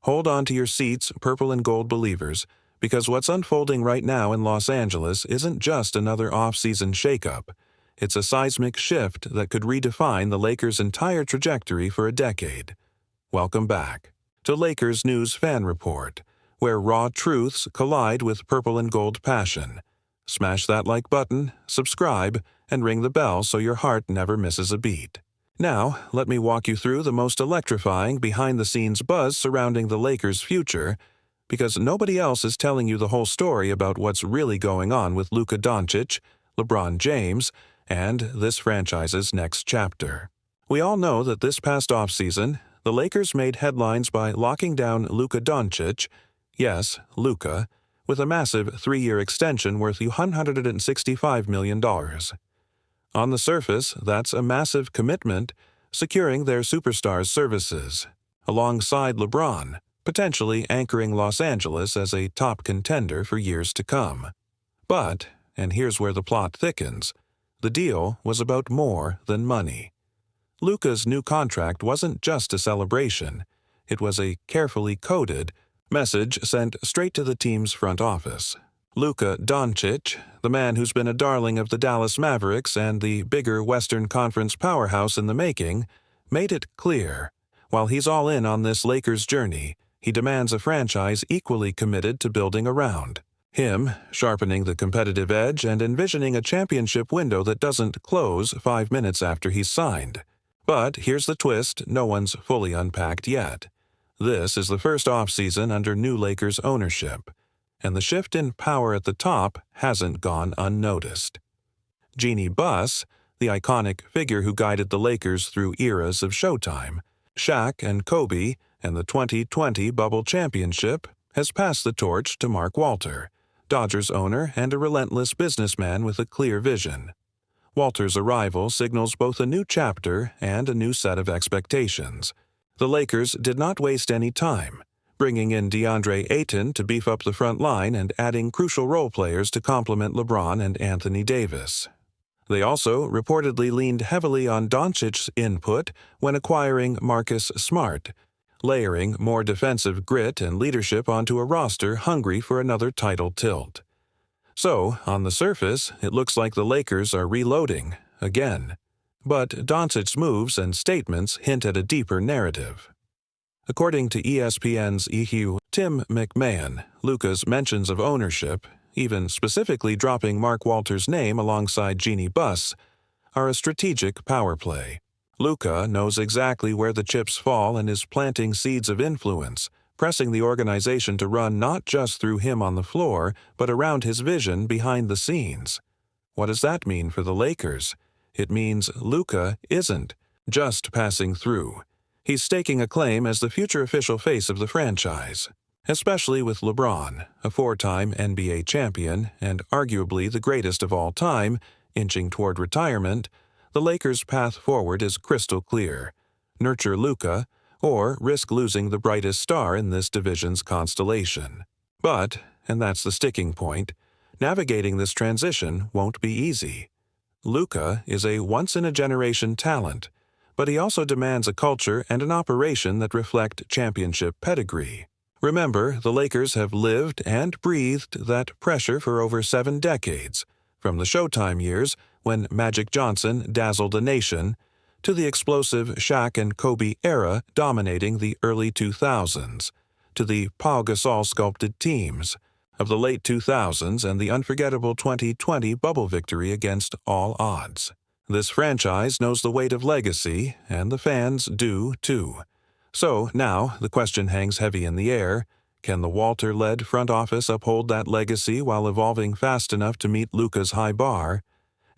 Hold on to your seats, purple and gold believers, because what's unfolding right now in Los Angeles isn't just another off-season shakeup. It's a seismic shift that could redefine the Lakers' entire trajectory for a decade. Welcome back to Lakers News Fan Report, where raw truths collide with purple and gold passion. Smash that like button, subscribe, and ring the bell so your heart never misses a beat. Now, let me walk you through the most electrifying behind-the-scenes buzz surrounding the Lakers' future, because nobody else is telling you the whole story about what's really going on with Luka Doncic, LeBron James, and this franchise's next chapter. We all know that this past offseason, the Lakers made headlines by locking down Luka Doncic, yes, Luka, with a massive 3-year extension worth $165 million. On the surface, that's a massive commitment, securing their superstar's services, alongside LeBron, potentially anchoring Los Angeles as a top contender for years to come. But, and here's where the plot thickens, the deal was about more than money. Luka's new contract wasn't just a celebration. It was a carefully coded message sent straight to the team's front office. Luka Doncic, the man who's been a darling of the Dallas Mavericks and the bigger Western Conference powerhouse in the making, made it clear, while he's all in on this Lakers journey, he demands a franchise equally committed to building around him, sharpening the competitive edge and envisioning a championship window that doesn't close 5 minutes after he's signed. But here's the twist no one's fully unpacked yet. This is the first offseason under new Lakers ownership, and the shift in power at the top hasn't gone unnoticed. Jeanie Buss, the iconic figure who guided the Lakers through eras of Showtime, Shaq and Kobe, and the 2020 Bubble Championship, has passed the torch to Mark Walter, Dodgers owner and a relentless businessman with a clear vision. Walter's arrival signals both a new chapter and a new set of expectations. The Lakers did not waste any time, bringing in DeAndre Ayton to beef up the front line and adding crucial role players to complement LeBron and Anthony Davis. They also reportedly leaned heavily on Doncic's input when acquiring Marcus Smart, layering more defensive grit and leadership onto a roster hungry for another title tilt. So, on the surface, it looks like the Lakers are reloading, again. But Doncic's moves and statements hint at a deeper narrative. According to ESPN's Tim McMahon, Luka's mentions of ownership, even specifically dropping Mark Walter's name alongside Jeanie Buss, are a strategic power play. Luka knows exactly where the chips fall and is planting seeds of influence, pressing the organization to run not just through him on the floor, but around his vision behind the scenes. What does that mean for the Lakers? It means Luka isn't just passing through. He's staking a claim as the future official face of the franchise. Especially with LeBron, a 4-time NBA champion and arguably the greatest of all time, inching toward retirement, the Lakers' path forward is crystal clear. Nurture Luka, or risk losing the brightest star in this division's constellation. But, and that's the sticking point, navigating this transition won't be easy. Luka is a once-in-a-generation talent, but he also demands a culture and an operation that reflect championship pedigree. Remember, the Lakers have lived and breathed that pressure for over 7 decades, from the Showtime years when Magic Johnson dazzled a nation, to the explosive Shaq and Kobe era dominating the early 2000s, to the Pau Gasol-sculpted teams of the late 2000s and the unforgettable 2020 bubble victory against all odds. This franchise knows the weight of legacy, and the fans do too. So now the question hangs heavy in the air: can the Walter-led front office uphold that legacy while evolving fast enough to meet Luka's high bar?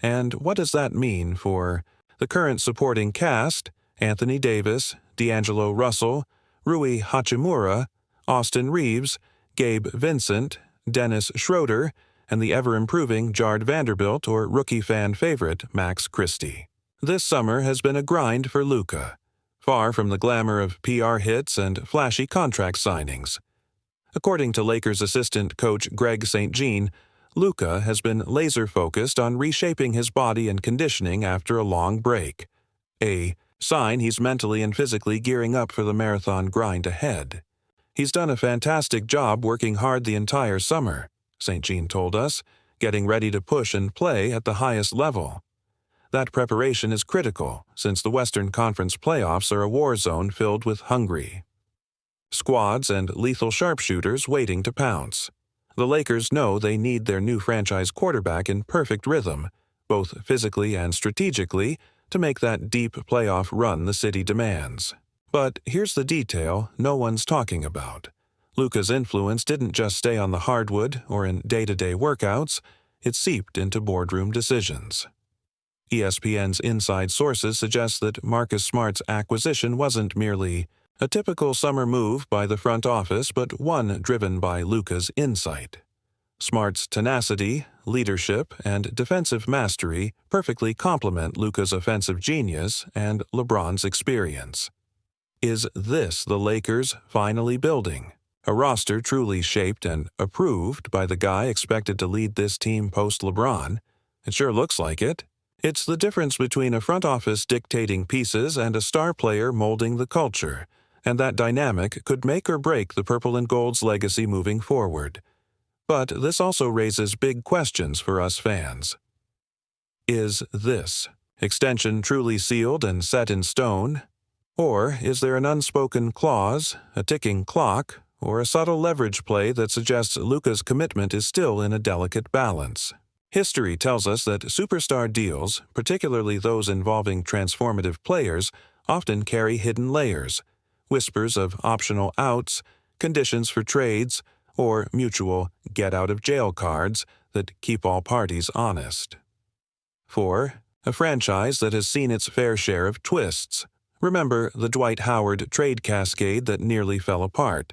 And what does that mean for the current supporting cast: Anthony Davis, D'Angelo Russell, Rui Hachimura, Austin Reeves, Gabe Vincent, Dennis Schroeder, and the ever-improving Jared Vanderbilt or rookie fan favorite Max Christie? This summer has been a grind for Luka, far from the glamour of PR hits and flashy contract signings. According to Lakers assistant coach Greg St. Jean, Luka has been laser-focused on reshaping his body and conditioning after a long break, a sign he's mentally and physically gearing up for the marathon grind ahead. "He's done a fantastic job working hard the entire summer," St. Jean told us, "getting ready to push and play at the highest level." That preparation is critical, since the Western Conference playoffs are a war zone filled with hungry squads and lethal sharpshooters waiting to pounce. The Lakers know they need their new franchise quarterback in perfect rhythm, both physically and strategically, to make that deep playoff run the city demands. But here's the detail no one's talking about. Luka's influence didn't just stay on the hardwood or in day-to-day workouts, it seeped into boardroom decisions. ESPN's inside sources suggest that Marcus Smart's acquisition wasn't merely a typical summer move by the front office, but one driven by Luka's insight. Smart's tenacity, leadership, and defensive mastery perfectly complement Luka's offensive genius and LeBron's experience. Is this the Lakers finally building? A roster truly shaped and approved by the guy expected to lead this team post-LeBron? It sure looks like it. It's the difference between a front office dictating pieces and a star player molding the culture, and that dynamic could make or break the Purple and Gold's legacy moving forward. But this also raises big questions for us fans. Is this extension truly sealed and set in stone? Or is there an unspoken clause, a ticking clock, or a subtle leverage play that suggests Luka's commitment is still in a delicate balance? History tells us that superstar deals, particularly those involving transformative players, often carry hidden layers, whispers of optional outs, conditions for trades, or mutual get-out-of-jail cards that keep all parties honest. 4. A franchise that has seen its fair share of twists. Remember the Dwight Howard trade cascade that nearly fell apart,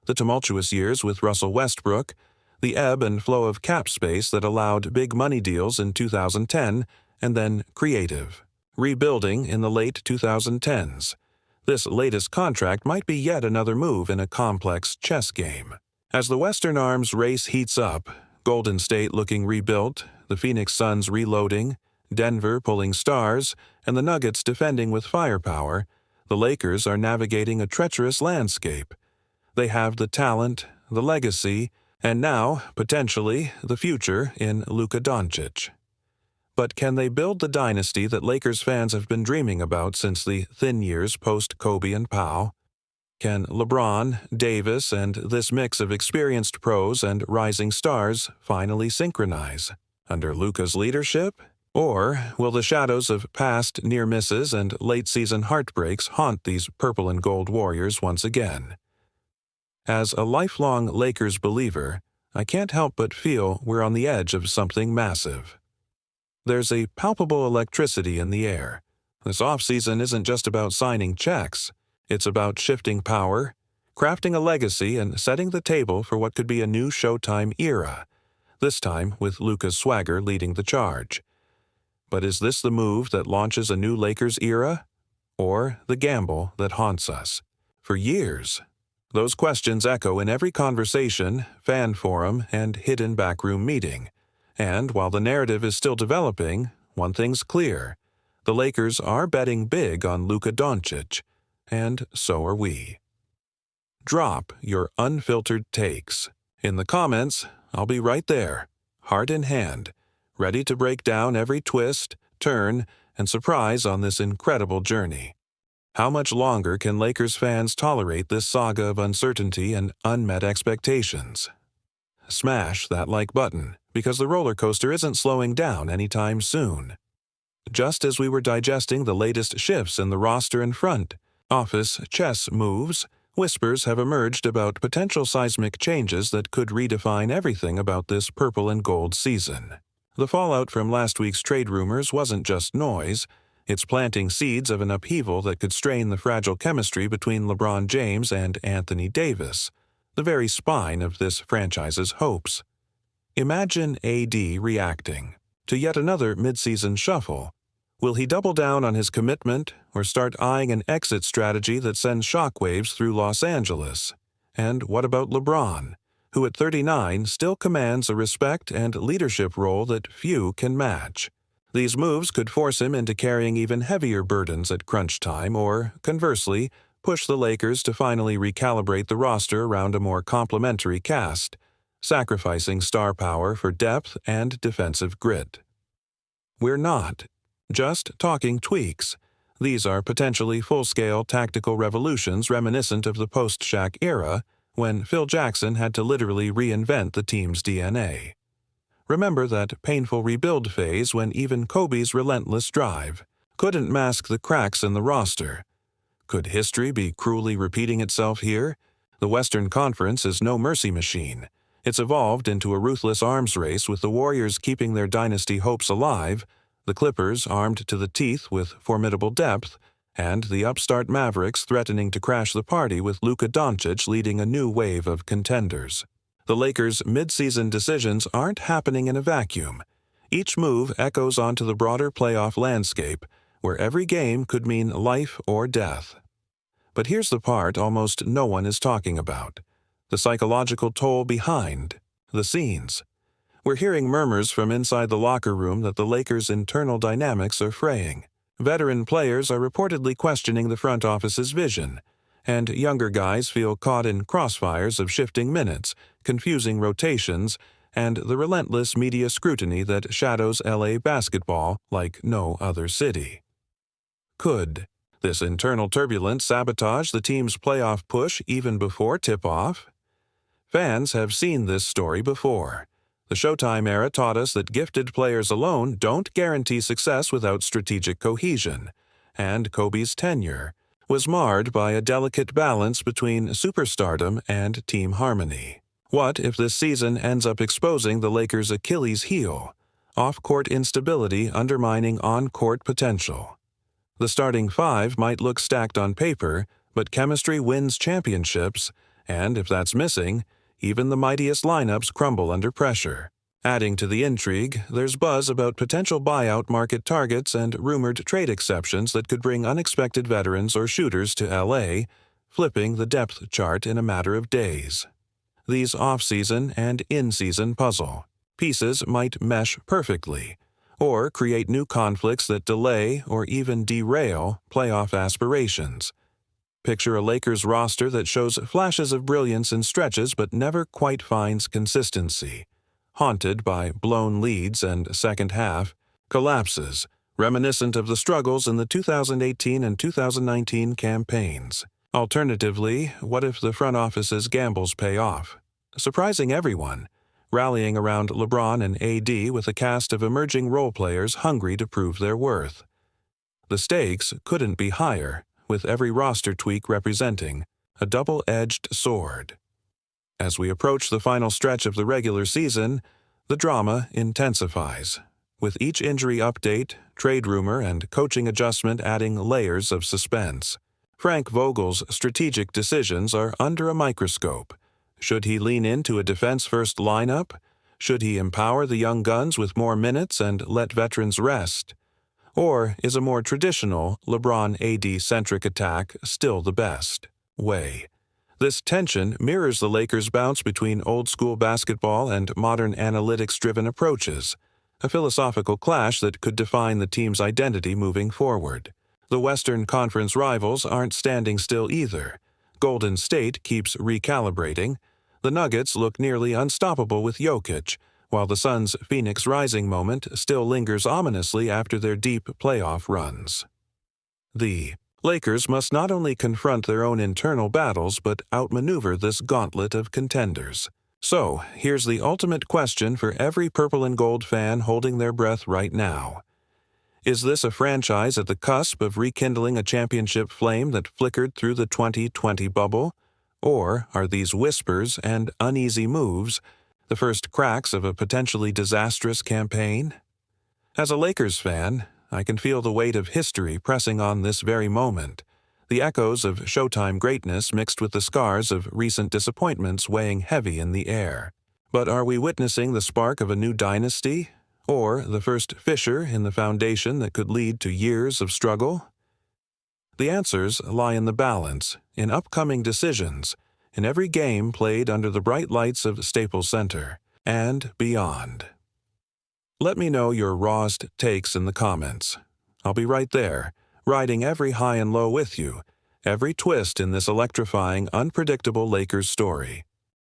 the tumultuous years with Russell Westbrook, the ebb and flow of cap space that allowed big money deals in 2010, and then creative rebuilding in the late 2010s. This latest contract might be yet another move in a complex chess game. As the Western Arms race heats up, Golden State looking rebuilt, the Phoenix Suns reloading, Denver pulling stars, and the Nuggets defending with firepower, the Lakers are navigating a treacherous landscape. They have the talent, the legacy, and now, potentially, the future in Luka Doncic. But can they build the dynasty that Lakers fans have been dreaming about since the thin years post-Kobe and Pau? Can LeBron, Davis, and this mix of experienced pros and rising stars finally synchronize under Luka's leadership? Or will the shadows of past near misses and late-season heartbreaks haunt these purple and gold warriors once again? As a lifelong Lakers believer, I can't help but feel we're on the edge of something massive. There's a palpable electricity in the air. This offseason isn't just about signing checks. It's about shifting power, crafting a legacy, and setting the table for what could be a new Showtime era, this time with Luka's swagger leading the charge. But is this the move that launches a new Lakers era? Or the gamble that haunts us for years? Those questions echo in every conversation, fan forum, and hidden backroom meeting. And while the narrative is still developing, one thing's clear. The Lakers are betting big on Luka Doncic, and so are we. Drop your unfiltered takes. In the comments, I'll be right there, heart in hand, ready to break down every twist, turn, and surprise on this incredible journey. How much longer can Lakers fans tolerate this saga of uncertainty and unmet expectations? Smash that like button, because the roller coaster isn't slowing down anytime soon. Just as we were digesting the latest shifts in the roster and front office chess moves, whispers have emerged about potential seismic changes that could redefine everything about this purple and gold season. The fallout from last week's trade rumors wasn't just noise. It's planting seeds of an upheaval that could strain the fragile chemistry between LeBron James and Anthony Davis, the very spine of this franchise's hopes. Imagine AD reacting to yet another midseason shuffle. Will he double down on his commitment or start eyeing an exit strategy that sends shockwaves through Los Angeles? And what about LeBron, who at 39 still commands a respect and leadership role that few can match? These moves could force him into carrying even heavier burdens at crunch time or, conversely, pushed the Lakers to finally recalibrate the roster around a more complementary cast, sacrificing star power for depth and defensive grit. We're not just talking tweaks. These are potentially full-scale tactical revolutions reminiscent of the post-Shaq era, when Phil Jackson had to literally reinvent the team's DNA. Remember that painful rebuild phase when even Kobe's relentless drive couldn't mask the cracks in the roster. Could history be cruelly repeating itself here? The Western Conference is no mercy machine. It's evolved into a ruthless arms race with the Warriors keeping their dynasty hopes alive, the Clippers armed to the teeth with formidable depth, and the upstart Mavericks threatening to crash the party with Luka Doncic leading a new wave of contenders. The Lakers' mid-season decisions aren't happening in a vacuum. Each move echoes onto the broader playoff landscape, where every game could mean life or death. But here's the part almost no one is talking about: the psychological toll behind the scenes. We're hearing murmurs from inside the locker room that the Lakers' internal dynamics are fraying. Veteran players are reportedly questioning the front office's vision, and younger guys feel caught in crossfires of shifting minutes, confusing rotations, and the relentless media scrutiny that shadows LA basketball like no other city. Could this internal turbulence sabotage the team's playoff push even before tip-off? Fans have seen this story before. The Showtime era taught us that gifted players alone don't guarantee success without strategic cohesion, and Kobe's tenure was marred by a delicate balance between superstardom and team harmony. What if this season ends up exposing the Lakers' Achilles heel, off-court instability undermining on-court potential? The starting five might look stacked on paper, but chemistry wins championships, and if that's missing, even the mightiest lineups crumble under pressure. Adding to the intrigue, there's buzz about potential buyout market targets and rumored trade exceptions that could bring unexpected veterans or shooters to LA, flipping the depth chart in a matter of days. These off-season and in-season puzzle pieces might mesh perfectly, or create new conflicts that delay or even derail playoff aspirations. Picture a Lakers roster that shows flashes of brilliance in stretches but never quite finds consistency, haunted by blown leads and second-half collapses, reminiscent of the struggles in the 2018 and 2019 campaigns. Alternatively, what if the front office's gambles pay off, surprising everyone, rallying around LeBron and AD with a cast of emerging role players hungry to prove their worth? The stakes couldn't be higher, with every roster tweak representing a double-edged sword. As we approach the final stretch of the regular season, the drama intensifies, with each injury update, trade rumor, and coaching adjustment adding layers of suspense. Frank Vogel's strategic decisions are under a microscope. Should he lean into a defense-first lineup? Should he empower the young guns with more minutes and let veterans rest? Or is a more traditional, LeBron-AD-centric attack still the best way? This tension mirrors the Lakers' bounce between old-school basketball and modern analytics-driven approaches, a philosophical clash that could define the team's identity moving forward. The Western Conference rivals aren't standing still either. Golden State keeps recalibrating. The Nuggets look nearly unstoppable with Jokic, while the Suns' Phoenix Rising moment still lingers ominously after their deep playoff runs. The Lakers must not only confront their own internal battles but outmaneuver this gauntlet of contenders. So, here's the ultimate question for every purple and gold fan holding their breath right now. Is this a franchise at the cusp of rekindling a championship flame that flickered through the 2020 bubble? Or are these whispers and uneasy moves the first cracks of a potentially disastrous campaign? As a Lakers fan, I can feel the weight of history pressing on this very moment, the echoes of Showtime greatness mixed with the scars of recent disappointments weighing heavy in the air. But are we witnessing the spark of a new dynasty, or the first fissure in the foundation that could lead to years of struggle? The answers lie in the balance, in upcoming decisions, in every game played under the bright lights of Staples Center, and beyond. Let me know your rawest takes in the comments. I'll be right there, riding every high and low with you, every twist in this electrifying, unpredictable Lakers story.